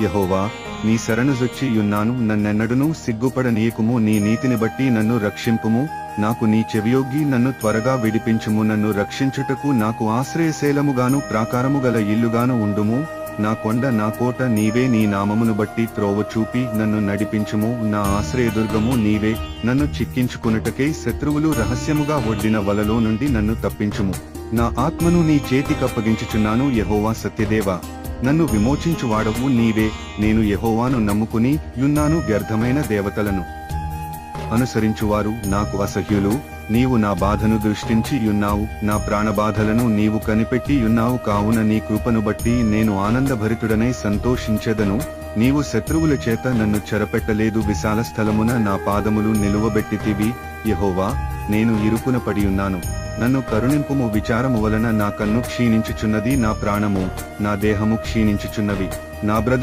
యెహోవా, నీ శరణుజొచ్చి యున్నాను. నన్నెన్నడునూ సిగ్గుపడనీయకుము. నీ నీతిని బట్టి నన్ను రక్షింపుము. నాకు నీ చెవియొగ్గి నన్ను త్వరగా విడిపించుము. నన్ను రక్షించుటకు నాకు ఆశ్రయశైలముగాను ప్రాకారముగల ఇల్లుగాను ఉండుము. నా కొండ నా కోట నీవే. నీ నామమును బట్టి త్రోవ చూపి నన్ను నడిపించుము. నా ఆశ్రయదుర్గము నీవే. నన్ను చిక్కించుకునుటకై శత్రువులు రహస్యముగా ఒడ్డిన వలలో నుండి నన్ను తప్పించుము. నా ఆత్మను నీ చేతికప్పగించుచున్నాను. యెహోవా సత్యదేవా, నన్ను విమోచించువాడవు నీవే. నేను యెహోవాను నమ్ముకుని యున్నాను. వ్యర్థమైన దేవతలను అనుసరించువారు నాకు అసహ్యులు. నీవు నా బాధను దృష్టించి యున్నావు. నా ప్రాణబాధలను నీవు కనిపెట్టి యున్నావు. కావున నీ కృపను బట్టి నేను ఆనందభరితుడనై సంతోషించెదను. నీవు శత్రువుల చేత నన్ను చెరపెట్టలేదు. విశాల స్థలమున నా పాదములు నిలువబెట్టితివి. యెహోవా, నేను ఇరుకున పడియున్నాను. నన్ను కరుణింపుము. విచారము వలన నా కన్ను క్షీణించుచున్నది. నా ప్రాణము నా దేహము క్షీణించుచున్నవి. నా బ్రతుకు